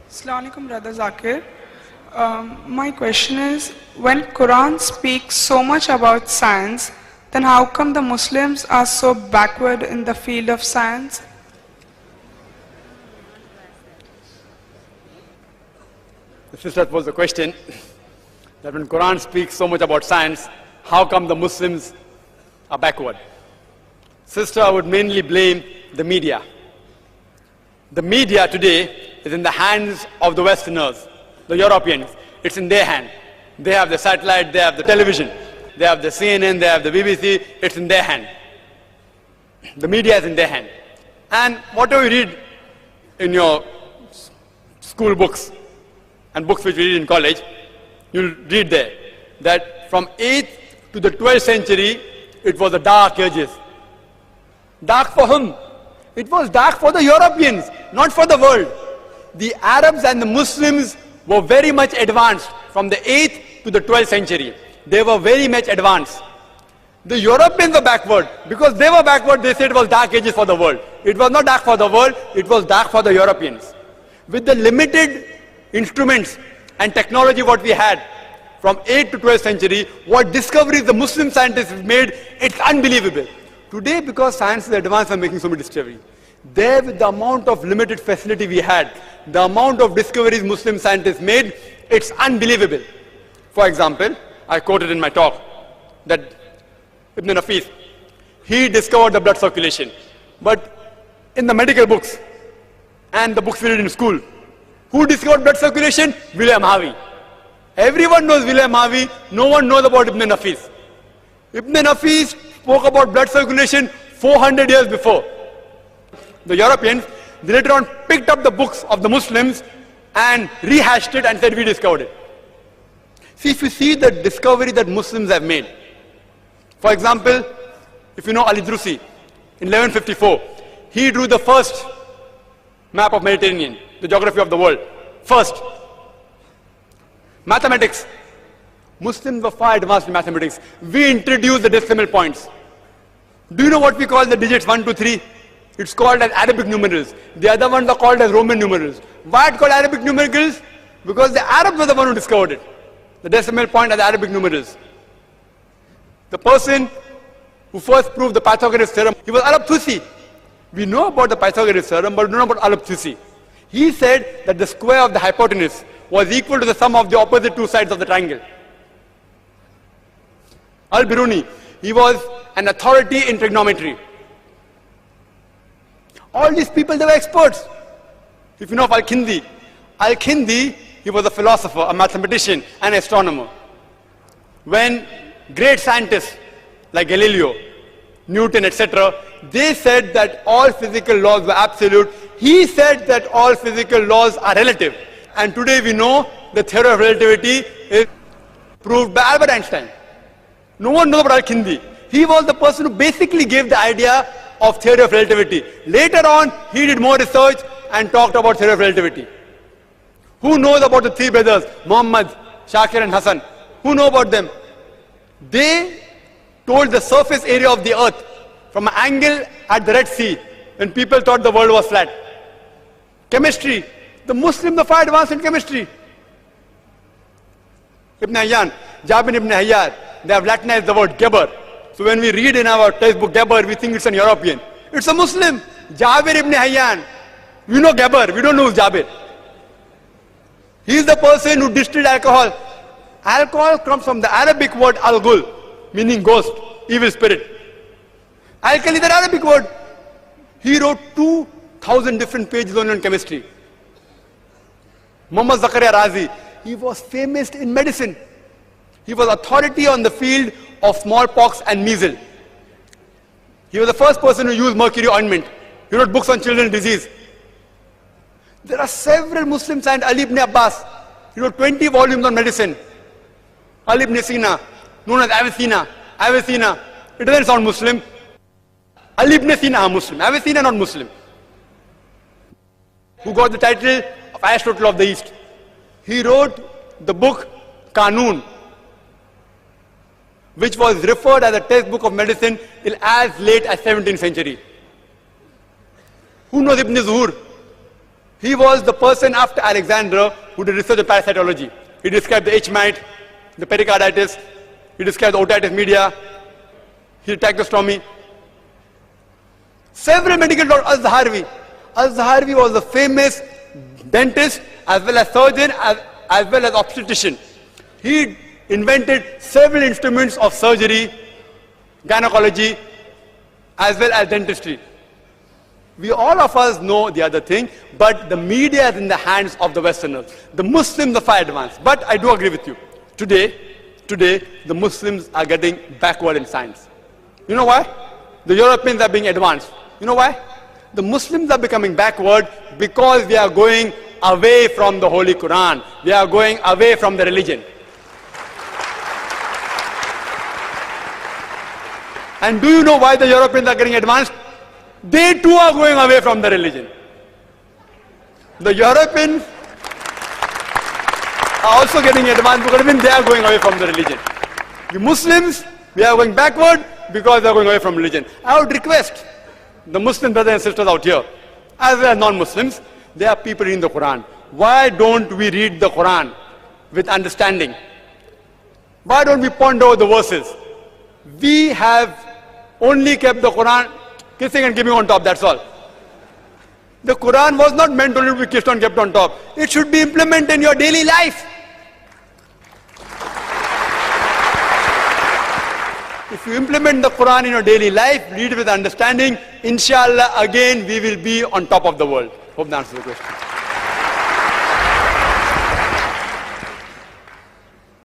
Assalamu alaikum, Brother Zakir. My question is, when Quran speaks so much about science, then how come the Muslims are so backward in the field of science? The sister posed the question that when Quran speaks so much about science, how come the Muslims are backward? Sister, I would mainly blame the media. The media today is in the hands of the Westerners, the Europeans. It's in their hand. They have the satellite, they have the television, they have the CNN, they have the BBC. It's in their hand. The media is in their hand. And whatever you read in your school books and books which we read in college, you'll read there that from 8th to the 12th century, it was the dark ages. Dark for whom? It was dark for the Europeans, not for the world. The Arabs and the Muslims were very much advanced from the 8th to the 12th century. They were very much advanced. The Europeans were backward. Because they were backward, they said it was dark ages for the world. It was not dark for the world, it was dark for the Europeans. With the limited instruments and technology what we had from 8th to 12th century, what discoveries the Muslim scientists made, it's unbelievable. Today, because science is advanced, we're making so many discoveries. There, with the amount of limited facility we had, the amount of discoveries Muslim scientists made, it's unbelievable. For example, I quoted in my talk that Ibn Nafis, he discovered the blood circulation. But in the medical books and the books we read in school, who discovered blood circulation? William Harvey. Everyone knows William Harvey, no one knows about Ibn Nafis. Ibn Nafis spoke about blood circulation 400 years before. The Europeans, they later on picked up the books of the Muslims and rehashed it and said, we discovered it. See, if you see the discovery that Muslims have made. For example, if you know Al-Idrisi, in 1154, he drew the first map of Mediterranean, the geography of the world. First. Mathematics. Muslims were far advanced in mathematics. We introduced the decimal points. Do you know what we call the digits 1, 2, 3? It's called as Arabic numerals. The other ones are called as Roman numerals. Why it's called Arabic numerals? Because the Arabs were the one who discovered it. The decimal point are the Arabic numerals. The person who first proved the Pythagoras theorem, he was Al-Tusi. We know about the Pythagoras theorem, but we don't know about Al-Tusi. He said that the square of the hypotenuse was equal to the sum of the opposite two sides of the triangle. Al-Biruni, he was an authority in trigonometry. All these people, they were experts. If you know of Al-Kindi, Al-Kindi, he was a philosopher, a mathematician, an astronomer. When great scientists like Galileo, Newton, etc., they said that all physical laws were absolute, he said that all physical laws are relative. And today we know the theory of relativity is proved by Albert Einstein. No one knows about Al-Kindi. He was the person who basically gave the idea of theory of relativity. Later on, he did more research and talked about theory of relativity. Who knows about the three brothers, Muhammad, Shakir and Hassan? Who know about them? They told the surface area of the earth from an angle at the Red Sea when people thought the world was flat. Chemistry. The Muslims are far advanced in chemistry. Ibn Hayyan, Jabir ibn Hayyan, they have Latinized the word Geber. So when we read in our textbook Geber, we think it's an European. It's a Muslim. Jabir ibn Hayyan. We know Geber, we don't know who's Jabir. He is the person who distilled alcohol. Alcohol comes from the Arabic word al-ghul, meaning ghost, evil spirit. Alkali is an Arabic word. He wrote 2,000 different pages only on chemistry. Muhammad Zakir Razi, he was famous in medicine. He was authority on the field of smallpox and measles. He was the first person who used mercury ointment. He wrote books on children's disease. There are several Muslim scientists. Ali ibn Abbas, he wrote 20 volumes on medicine. Ali ibn Sina, known as Avicenna. Avicenna, it doesn't sound Muslim. Ali ibn Sina are Muslim. Avicenna not Muslim. Who got the title of Aristotle of the East. He wrote the book Qanun, which was referred as a textbook of medicine till as late as 17th century. Who knows Ibn Zuhur? He was the person after Alexander who did research on parasitology. He described the H. mite, the pericarditis, he described the otitis media, he did tracheostomy. Several medical doctors, Al-Zaharvi was a famous dentist as well as surgeon as well as obstetrician. He invented several instruments of surgery, gynecology, as well as dentistry. We all of us know the other thing, but the media is in the hands of the Westerners. The Muslims are far advanced. But I do agree with you. Today, the Muslims are getting backward in science. You know why? The Europeans are being advanced. You know why? The Muslims are becoming backward because we are going away from the Holy Quran. We are going away from the religion. And do you know why the Europeans are getting advanced? They too are going away from the religion. The Europeans are also getting advanced because even they are going away from the religion. The Muslims, we are going backward because they are going away from religion. I would request the Muslim brothers and sisters out here, as well as non-Muslims, they are people reading the Quran. Why don't we read the Quran with understanding? Why don't we ponder over the verses? We have only kept the Quran kissing and giving on top, that's all. The Quran was not meant only to be kissed and kept on top. It should be implemented in your daily life. If you implement the Quran in your daily life, read it with understanding, inshallah again we will be on top of the world. Hope that answers the question.